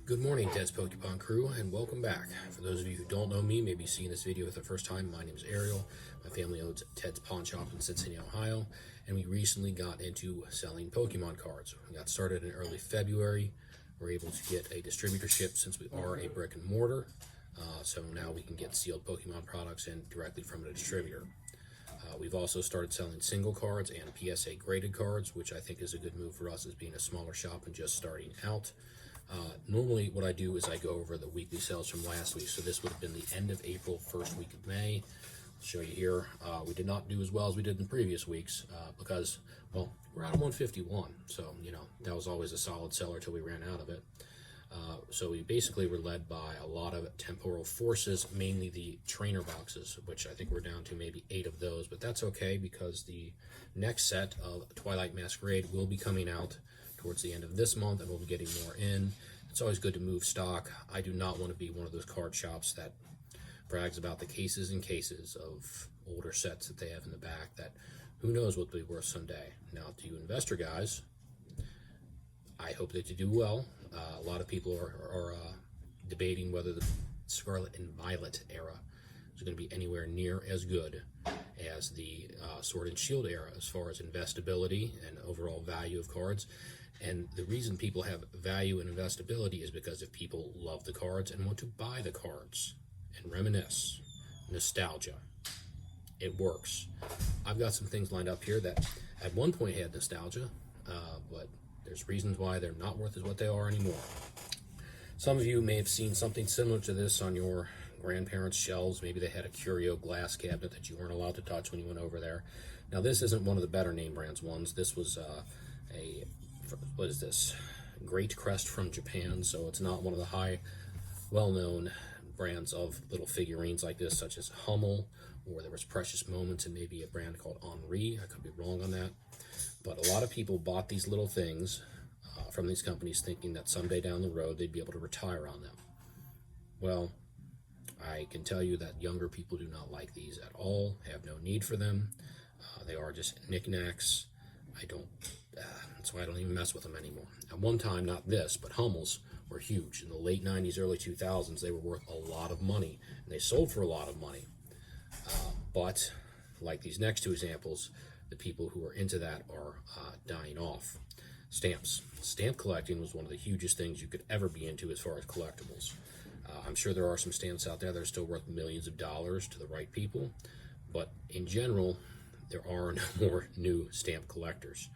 Good morning, TedsPokePawn crew, and welcome back. For those of you who don't know me, maybe seeing this video for the first time, my name is Ariel. My family owns Ted's Pawn Shop in Cincinnati, Ohio, and we recently got into selling Pokemon cards. We got started in early February. We're able to get a distributorship since we are a brick and mortar, so now we can get sealed Pokemon products in directly from a distributor. We've also started selling single cards and PSA graded cards, which I think is a good move for us as being a smaller shop and just starting out. Normally what I do is I go over the weekly sales from last week, so this would have been the end of April, first week of May. I'll show you here. We did not do as well as we did in previous weeks because, well, we're out of 151, so, that was always a solid seller till we ran out of it. So we basically were led by a lot of temporal forces, mainly the trainer boxes, which I think we're down to maybe 8 of those, but that's okay because the next set of Twilight Masquerade will be coming out towards the end of this month, and we'll be getting more in. It's always good to move stock. I do not want to be one of those card shops that brags about the cases and cases of older sets that they have in the back that who knows what they'll be worth someday. Now, to you investor guys, I hope that you do well. A lot of people are debating whether the Scarlet and Violet era is going to be anywhere near as good as the Sword and Shield era as far as investability and overall value of cards. And the reason people have value and investability is because if people love the cards and want to buy the cards and reminisce, nostalgia, it works. I've got some things lined up here that at one point had nostalgia, but there's reasons why they're not worth as what they are anymore. Some of you may have seen something similar to this on your grandparents' shelves. Maybe they had a curio glass cabinet that you weren't allowed to touch when you went over there. Now, this isn't one of the better name brands ones. This was what is this? Great Crest from Japan, so it's not one of the well-known brands of little figurines like this, such as Hummel, or there was Precious Moments and maybe a brand called Henri. I could be wrong on that. But a lot of people bought these little things from these companies thinking that someday down the road they'd be able to retire on them. Well, I can tell you that younger people do not like these at all, have no need for them. They are just knickknacks. That's why I don't even mess with them anymore. At one time, not this, but Hummels were huge. In the late 90s, early 2000s, they were worth a lot of money, and they sold for a lot of money. But, like these next two examples, the people who are into that are dying off. Stamps. Stamp collecting was one of the hugest things you could ever be into as far as collectibles. I'm sure there are some stamps out there that are still worth millions of dollars to the right people, but in general, there are no more new stamp collectors.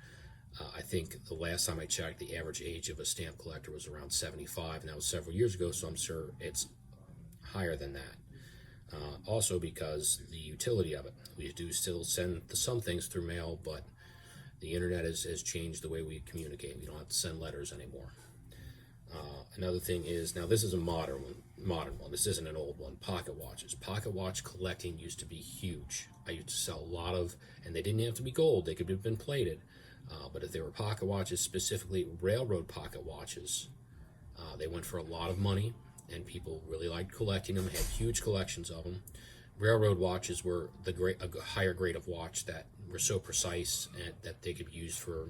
I think the last time I checked, the average age of a stamp collector was around 75, and that was several years ago, so I'm sure it's higher than that. Also because the utility of it. We do still send some things through mail, but the internet has changed the way we communicate. We don't have to send letters anymore. Another thing is, now this is a modern one. This isn't an old one. Pocket watches. Pocket watch collecting used to be huge. I used to sell a lot of, and they didn't have to be gold. They could have been plated. But if they were pocket watches, specifically railroad pocket watches, they went for a lot of money, and people really liked collecting them, had huge collections of them. Railroad watches were a higher grade of watch that were so precise and that they could be used for,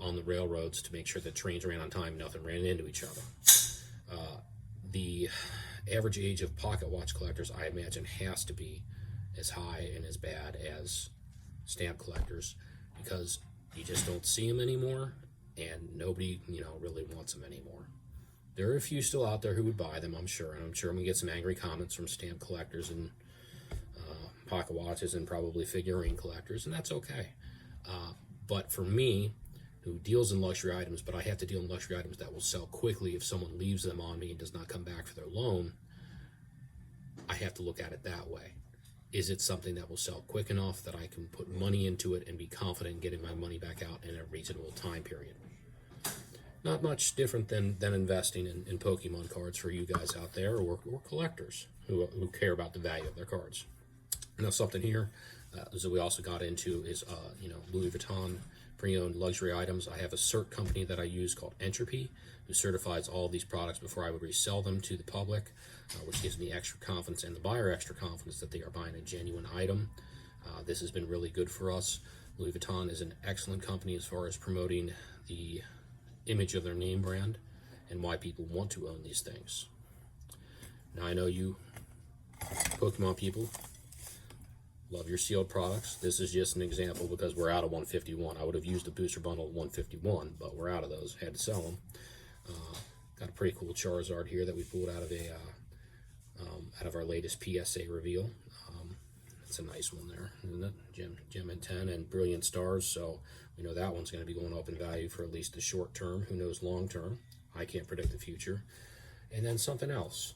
on the railroads to make sure that trains ran on time, nothing ran into each other. The average age of pocket watch collectors, I imagine, has to be as high and as bad as stamp collectors because you just don't see them anymore, and nobody, really wants them anymore. There are a few still out there who would buy them, I'm sure, and I'm sure I'm going to get some angry comments from stamp collectors and pocket watches and probably figurine collectors, and that's okay. But for me, who deals in luxury items, but I have to deal in luxury items that will sell quickly if someone leaves them on me and does not come back for their loan, I have to look at it that way. Is it something that will sell quick enough that I can put money into it and be confident in getting my money back out in a reasonable time period? Not much different than investing in Pokemon cards for you guys out there or collectors who care about the value of their cards. Now, something here that we also got into is, Louis Vuitton pre-owned luxury items. I have a cert company that I use called Entropy, who certifies all of these products before I would resell them to the public, which gives me extra confidence and the buyer extra confidence that they are buying a genuine item. This has been really good for us. Louis Vuitton is an excellent company as far as promoting the image of their name brand and why people want to own these things. Now, I know you Pokemon people love your sealed products. This is just an example because we're out of 151. I would have used a booster bundle of 151, but we're out of those. Had to sell them. Got a pretty cool Charizard here that we pulled out of our latest PSA reveal. It's a nice one there, isn't it? Gem and 10 and Brilliant Stars. So we know that one's going to be going up in value for at least the short term. Who knows long term? I can't predict the future. And then something else,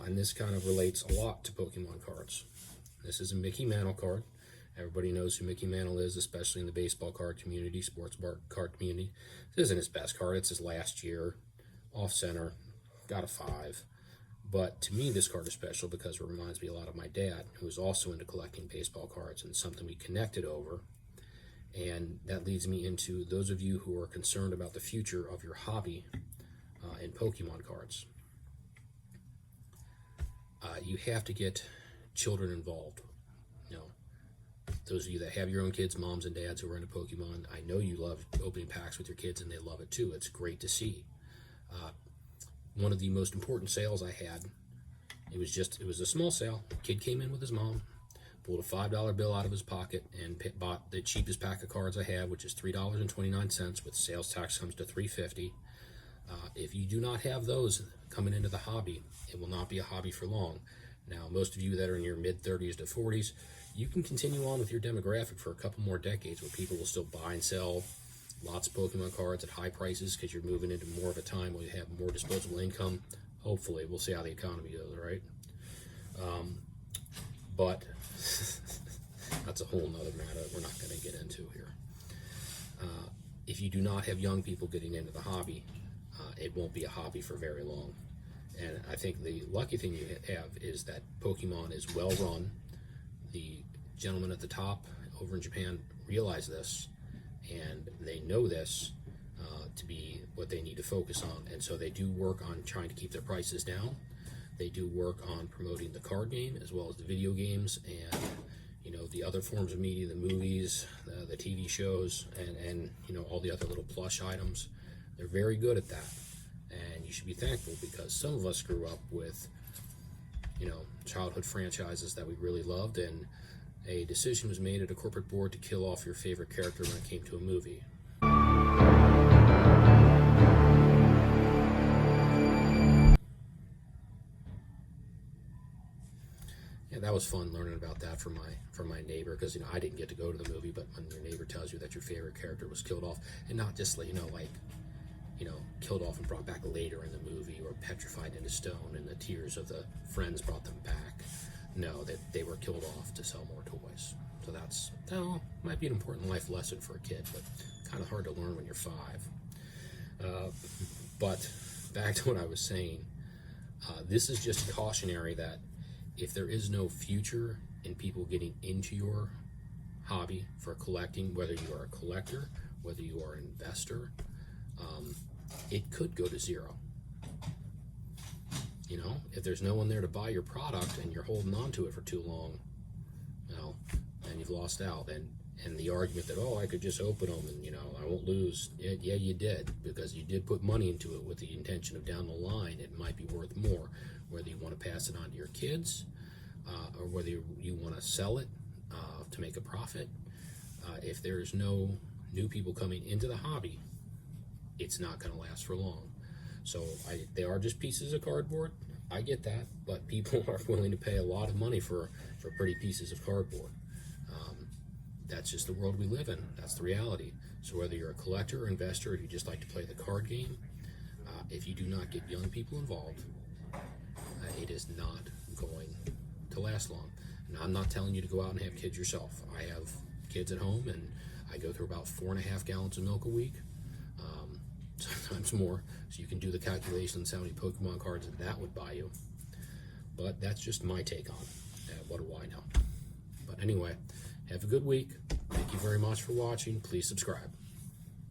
and this kind of relates a lot to Pokemon cards. This is a Mickey Mantle card. Everybody knows who Mickey Mantle is, especially in the baseball card community, sports card community. This isn't his best card. It's his last year. Off center. Got a 5. But to me, this card is special because it reminds me a lot of my dad, who was also into collecting baseball cards, and something we connected over. And that leads me into those of you who are concerned about the future of your hobby in Pokemon cards. You have to get children involved. You know, those of you that have your own kids, moms and dads who are into Pokemon, I know you love opening packs with your kids, and they love it too. It's great to see. One of the most important sales I had, it was a small sale. Kid came in with his mom, pulled a $5 bill out of his pocket, and bought the cheapest pack of cards I have, which is $3.29. With sales tax comes to $3.50. If you do not have those coming into the hobby, it will not be a hobby for long. Now, most of you that are in your mid-30s to 40s, you can continue on with your demographic for a couple more decades where people will still buy and sell lots of Pokemon cards at high prices because you're moving into more of a time where you have more disposable income. Hopefully, we'll see how the economy goes, right? But that's a whole nother matter we're not going to get into here. If you do not have young people getting into the hobby, it won't be a hobby for very long. And I think the lucky thing you have is that Pokemon is well run. The gentleman at the top over in Japan realize this, and they know this to be what they need to focus on. And so they do work on trying to keep their prices down. They do work on promoting the card game as well as the video games and the other forms of media, the movies, the TV shows, and all the other little plush items. They're very good at that. And you should be thankful because some of us grew up with, childhood franchises that we really loved, and a decision was made at a corporate board to kill off your favorite character when it came to a movie. Yeah, that was fun learning about that from my neighbor because I didn't get to go to the movie, but when your neighbor tells you that your favorite character was killed off, and not just killed off and brought back later in the movie, or petrified into stone and the tears of the friends brought them back. No, that they were killed off to sell more toys. So that's might be an important life lesson for a kid, but kind of hard to learn when you're 5. But back to what I was saying, this is just a cautionary that if there is no future in people getting into your hobby for collecting, whether you are a collector, whether you are an investor, it could go to zero. If there's no one there to buy your product and you're holding on to it for too long, and you've lost out. And the argument that, I could just open them and, I won't lose. Yeah, you did, because you did put money into it with the intention of down the line it might be worth more, whether you want to pass it on to your kids or whether you want to sell it to make a profit. If there's no new people coming into the hobby, it's not going to last for long. So they are just pieces of cardboard. I get that, but people are willing to pay a lot of money for pretty pieces of cardboard. That's just the world we live in. That's the reality. So whether you're a collector or investor, if you just like to play the card game, if you do not get young people involved, it is not going to last long. And I'm not telling you to go out and have kids yourself. I have kids at home, and I go through about 4.5 gallons of milk a week. Sometimes more, so you can do the calculations how many Pokemon cards that would buy you. But that's just my take on it. What do I know? But anyway, have a good week. Thank you very much for watching. Please subscribe.